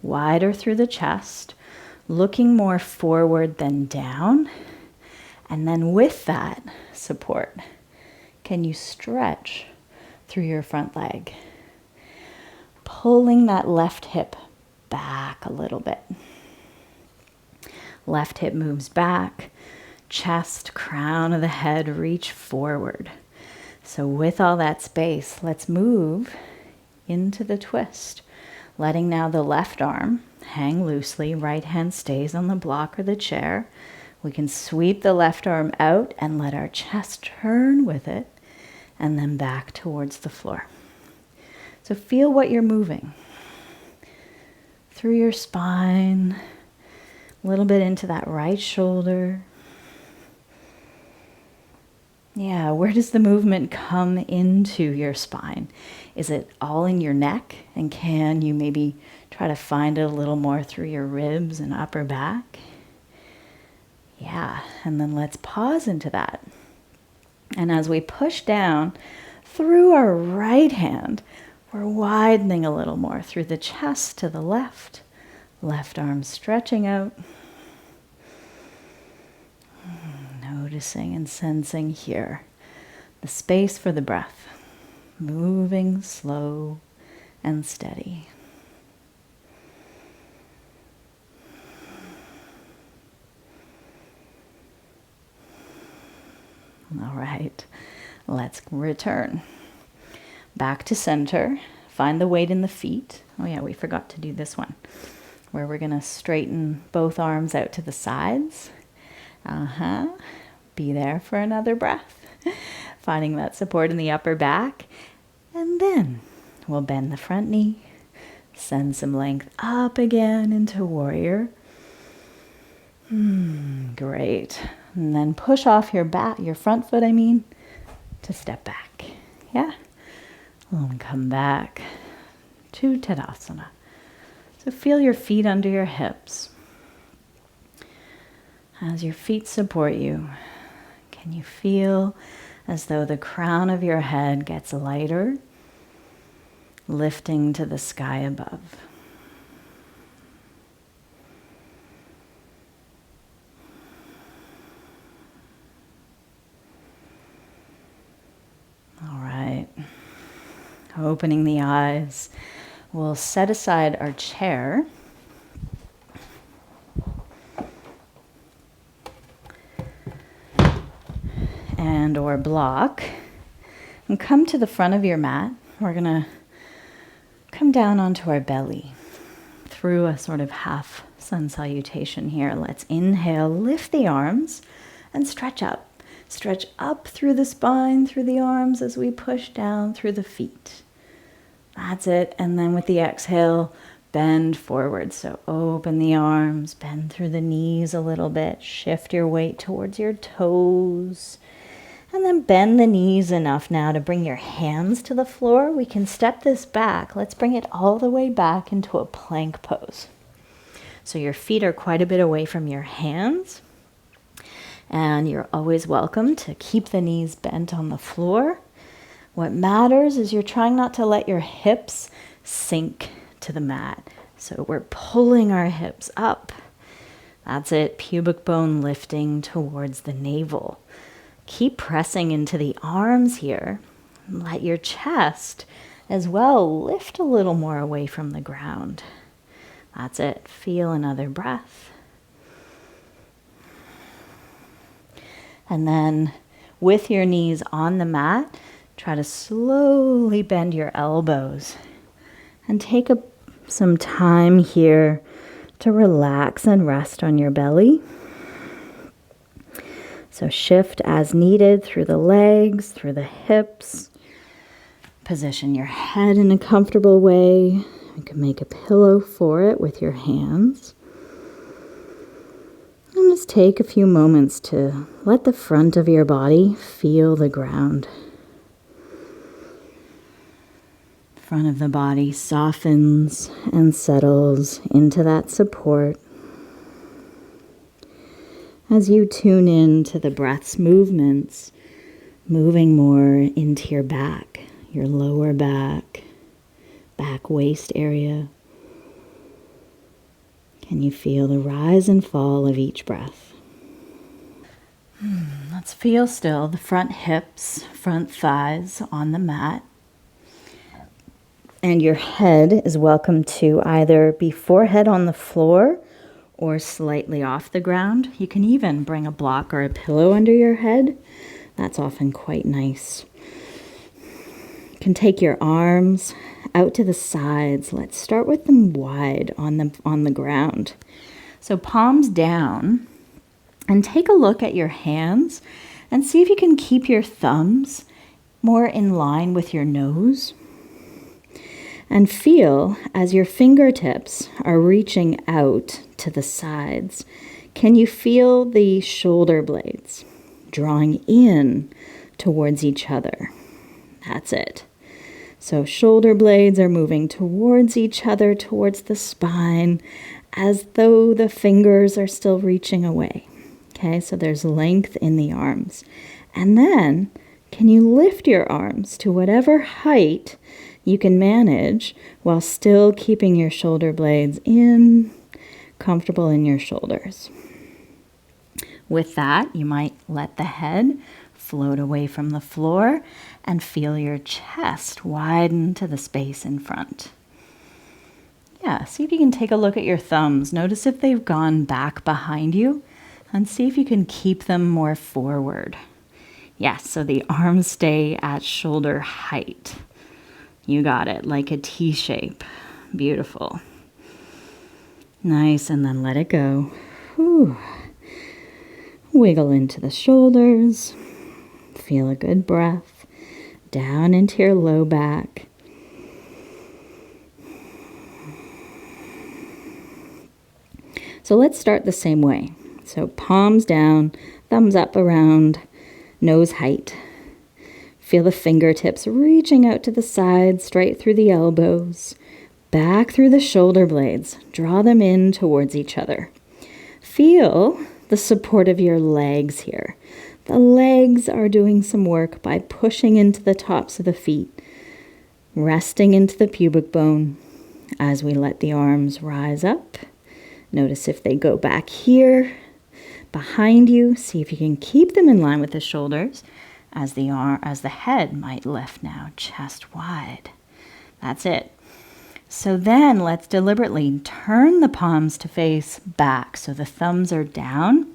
wider through the chest, looking more forward than down. And then with that support, can you stretch through your front leg? Pulling that left hip back a little bit. Left hip moves back, chest, crown of the head, reach forward. So with all that space, let's move into the twist. Letting now the left arm hang loosely, right hand stays on the block or the chair. We can sweep the left arm out and let our chest turn with it and then back towards the floor. So feel what you're moving through your spine, a little bit into that right shoulder. Yeah, where does the movement come into your spine? Is it all in your neck? And can you maybe try to find it a little more through your ribs and upper back? Yeah, and then let's pause into that. And as we push down through our right hand, we're widening a little more through the chest to the left. Left arm stretching out. Noticing and sensing here the space for the breath. Moving slow and steady. All right, let's return. Back to center. Find the weight in the feet. Oh yeah, we forgot to do this one, where we're gonna straighten both arms out to the sides. Be there for another breath. Finding that support in the upper back. And then we'll bend the front knee. Send some length up again into warrior. Great. And then push off your front foot, to step back. Yeah? And come back to Tadasana. So feel your feet under your hips. As your feet support you, can you feel as though the crown of your head gets lighter, lifting to the sky above? All right. Opening the eyes, we'll set aside our chair. And or block, and come to the front of your mat. We're gonna come down onto our belly through a sort of half sun salutation here. Let's inhale, lift the arms and stretch up. Stretch up through the spine, through the arms as we push down through the feet. That's it. And then with the exhale, bend forward. So open the arms, bend through the knees a little bit, shift your weight towards your toes. And then bend the knees enough now to bring your hands to the floor. We can step this back. Let's bring it all the way back into a plank pose. So your feet are quite a bit away from your hands. And you're always welcome to keep the knees bent on the floor. What matters is you're trying not to let your hips sink to the mat. So we're pulling our hips up. That's it, pubic bone lifting towards the navel. Keep pressing into the arms here. Let your chest as well lift a little more away from the ground. That's it. Feel another breath. And then with your knees on the mat, try to slowly bend your elbows and take some time here to relax and rest on your belly. So shift as needed through the legs, through the hips. Position your head in a comfortable way. You can make a pillow for it with your hands. And just take a few moments to let the front of your body feel the ground. The front of the body softens and settles into that support. As you tune in to the breath's movements, moving more into your back, your lower back, back waist area. Can you feel the rise and fall of each breath? Let's feel still the front hips, front thighs on the mat. And your head is welcome to either be forehead on the floor or slightly off the ground. You can even bring a block or a pillow under your head. That's often quite nice. You can take your arms out to the sides. Let's start with them wide on the ground. So palms down, and take a look at your hands and see if you can keep your thumbs more in line with your nose. And feel as your fingertips are reaching out to the sides. Can you feel the shoulder blades drawing in towards each other? That's it. So shoulder blades are moving towards each other, towards the spine, as though the fingers are still reaching away. Okay, so there's length in the arms. And then, can you lift your arms to whatever height you can manage while still keeping your shoulder blades in, comfortable in your shoulders. With that, you might let the head float away from the floor and feel your chest widen to the space in front. Yeah, see if you can take a look at your thumbs. Notice if they've gone back behind you and see if you can keep them more forward. Yes, so the arms stay at shoulder height. You got it, like a T shape. Beautiful. Nice, and then let it go. Whew. Wiggle into the shoulders. Feel a good breath. Down into your low back. So let's start the same way. So palms down, thumbs up around nose height. Feel the fingertips reaching out to the sides, straight through the elbows, back through the shoulder blades. Draw them in towards each other. Feel the support of your legs here. The legs are doing some work by pushing into the tops of the feet, resting into the pubic bone as we let the arms rise up. Notice if they go back here, behind you. See if you can keep them in line with the shoulders. As the head might lift now, chest wide. That's it. So then let's deliberately turn the palms to face back so the thumbs are down.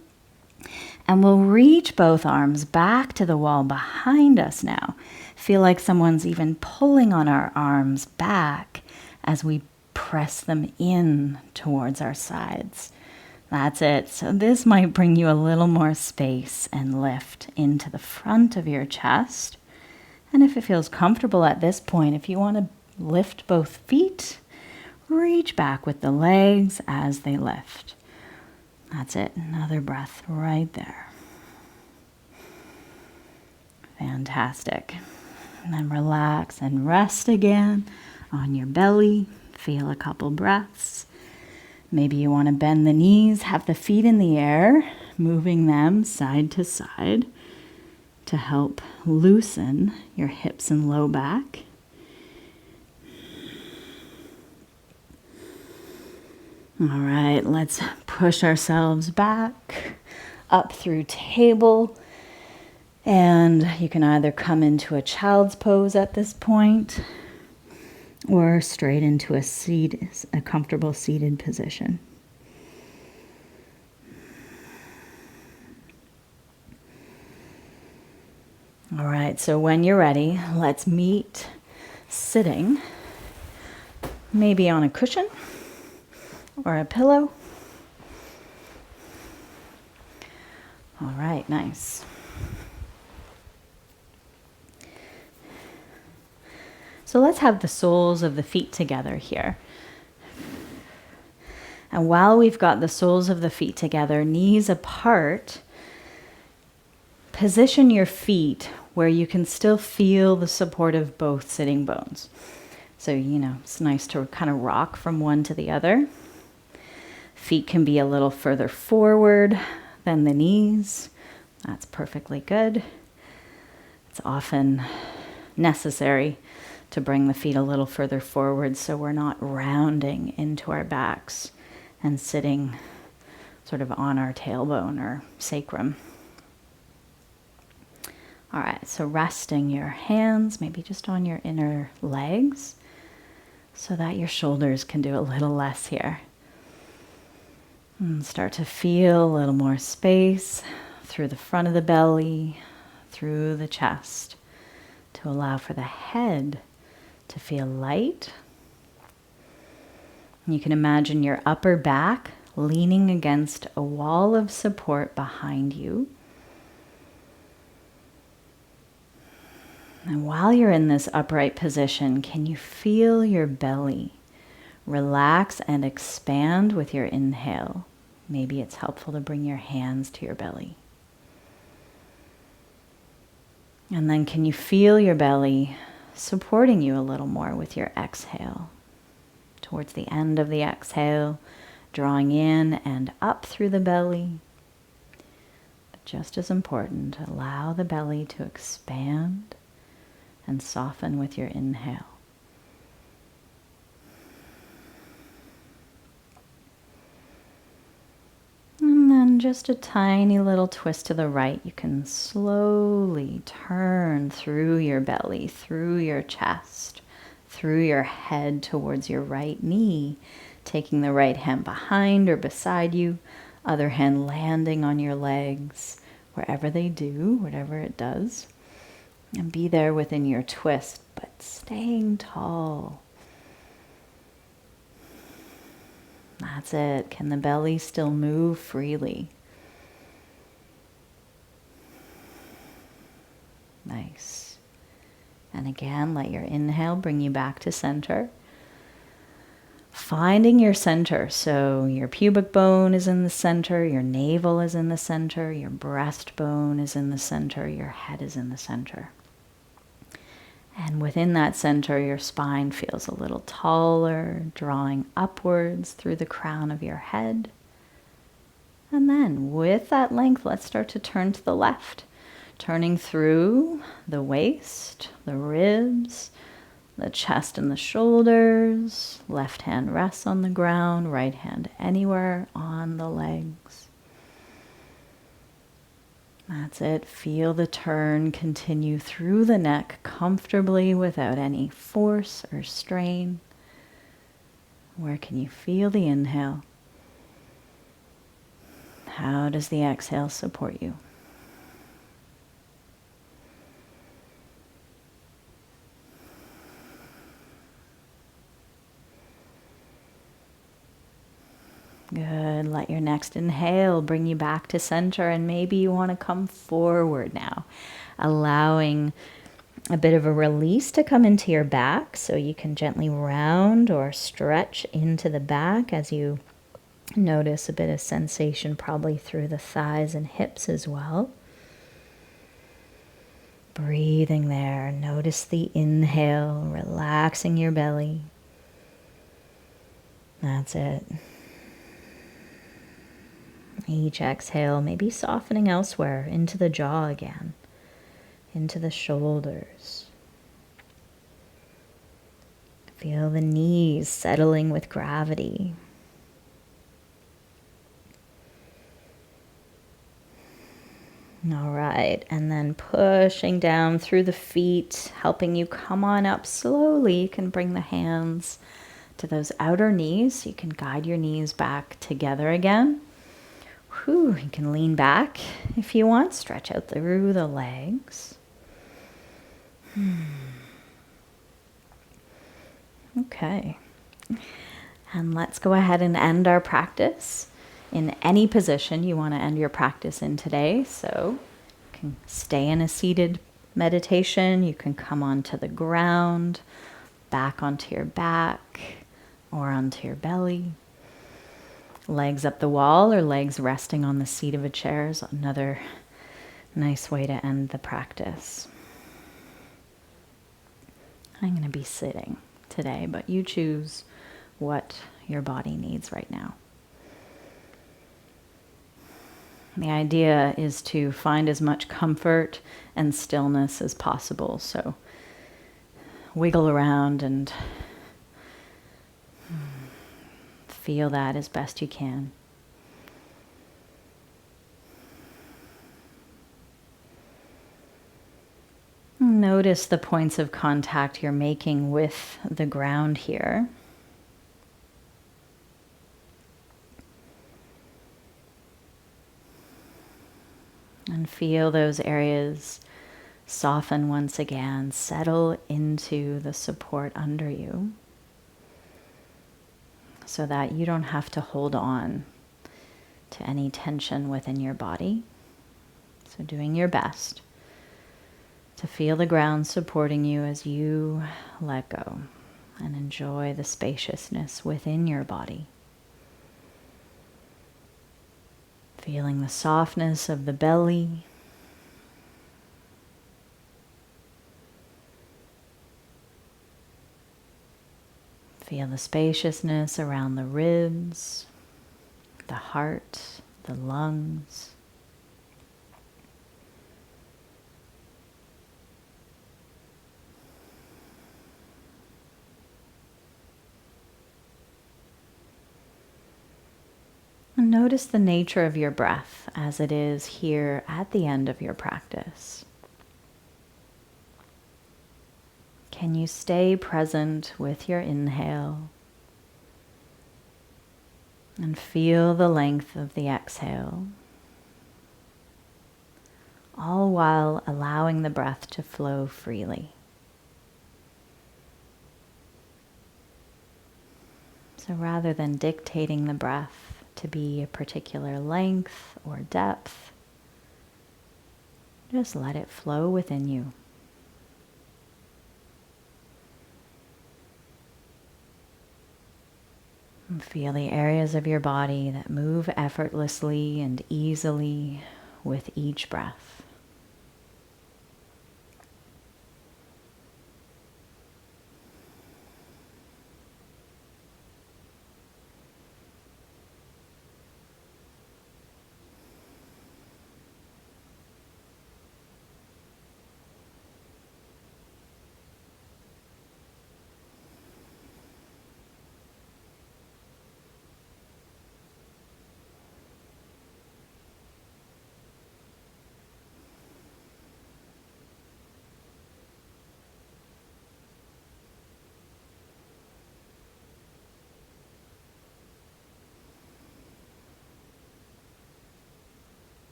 And we'll reach both arms back to the wall behind us now. Feel like someone's even pulling on our arms back as we press them in towards our sides. That's it. So this might bring you a little more space and lift into the front of your chest. And if it feels comfortable at this point, if you want to lift both feet, reach back with the legs as they lift. That's it. Another breath right there. Fantastic. And then relax and rest again on your belly. Feel a couple breaths. Maybe you want to bend the knees, have the feet in the air, moving them side to side to help loosen your hips and low back. All right, let's push ourselves back up through table. And you can either come into a child's pose at this point or straight into a comfortable seated position. All right, so when you're ready, let's meet sitting, maybe on a cushion or a pillow. All right, nice. So let's have the soles of the feet together here. And while we've got the soles of the feet together, knees apart, position your feet where you can still feel the support of both sitting bones. So, it's nice to kind of rock from one to the other. Feet can be a little further forward than the knees. That's perfectly good. It's often necessary to bring the feet a little further forward so we're not rounding into our backs and sitting sort of on our tailbone or sacrum. All right, so resting your hands maybe just on your inner legs so that your shoulders can do a little less here. And start to feel a little more space through the front of the belly, through the chest, to allow for the head to feel light. You can imagine your upper back leaning against a wall of support behind you. And while you're in this upright position, can you feel your belly relax and expand with your inhale? Maybe it's helpful to bring your hands to your belly. And then can you feel your belly supporting you a little more with your exhale? Towards the end of the exhale, drawing in and up through the belly. But just as important, allow the belly to expand and soften with your inhale. And then just a tiny little twist to the right. You can slowly turn through your belly, through your chest, through your head towards your right knee, taking the right hand behind or beside you, other hand landing on your legs, wherever they do, whatever it does. And be there within your twist, but staying tall. That's it. Can the belly still move freely? Nice. And again, let your inhale bring you back to center. Finding your center. So your pubic bone is in the center, your navel is in the center, your breastbone is in the center, your head is in the center. And within that center, your spine feels a little taller, drawing upwards through the crown of your head. And then with that length, let's start to turn to the left, turning through the waist, the ribs, the chest and the shoulders. Left hand rests on the ground, right hand anywhere on the legs. That's it. Feel the turn continue through the neck comfortably without any force or strain. Where can you feel the inhale? How does the exhale support you? Good. Let your next inhale bring you back to center, and maybe you want to come forward now, allowing a bit of a release to come into your back, so you can gently round or stretch into the back as you notice a bit of sensation probably through the thighs and hips as well. Breathing there, notice the inhale, relaxing your belly. That's it. Each exhale, maybe softening elsewhere, into the jaw again, into the shoulders. Feel the knees settling with gravity. All right, and then pushing down through the feet, helping you come on up slowly. You can bring the hands to those outer knees. You can guide your knees back together again. You can lean back if you want. Stretch out through the legs. Okay. And let's go ahead and end our practice in any position you want to end your practice in today. So you can stay in a seated meditation. You can come onto the ground, back onto your back, or onto your belly. Legs up the wall or legs resting on the seat of a chair is another nice way to end the practice. I'm going to be sitting today, but you choose what your body needs right now. The idea is to find as much comfort and stillness as possible. So wiggle around and feel that as best you can. Notice the points of contact you're making with the ground here. And feel those areas soften once again, settle into the support under you so that you don't have to hold on to any tension within your body. So doing your best to feel the ground supporting you as you let go and enjoy the spaciousness within your body. Feeling the softness of the belly. Feel the spaciousness around the ribs, the heart, the lungs. And notice the nature of your breath as it is here at the end of your practice. Can you stay present with your inhale and feel the length of the exhale, all while allowing the breath to flow freely? So rather than dictating the breath to be a particular length or depth, just let it flow within you. And feel the areas of your body that move effortlessly and easily with each breath.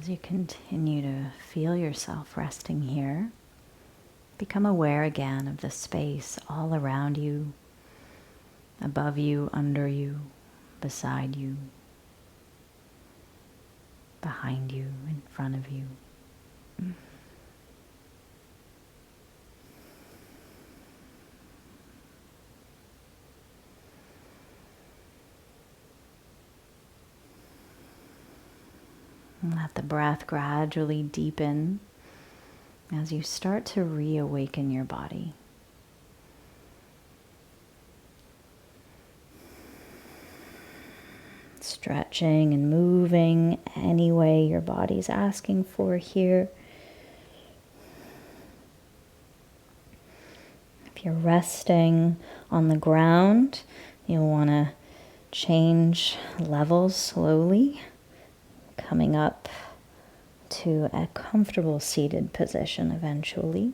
As you continue to feel yourself resting here, become aware again of the space all around you, above you, under you, beside you, behind you, in front of you. And let the breath gradually deepen as you start to reawaken your body. Stretching and moving any way your body's asking for here. If you're resting on the ground, you'll want to change levels slowly, coming up to a comfortable seated position eventually.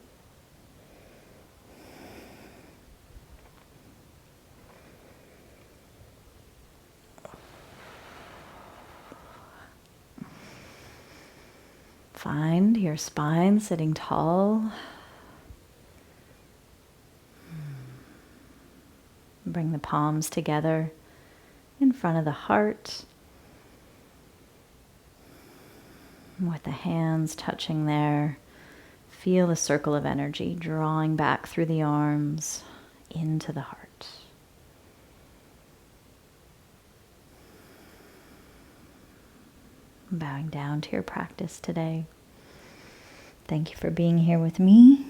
Find your spine sitting tall. Bring the palms together in front of the heart, with the hands touching there. Feel the circle of energy drawing back through the arms into the heart. Bowing down to your practice today. Thank you for being here with me.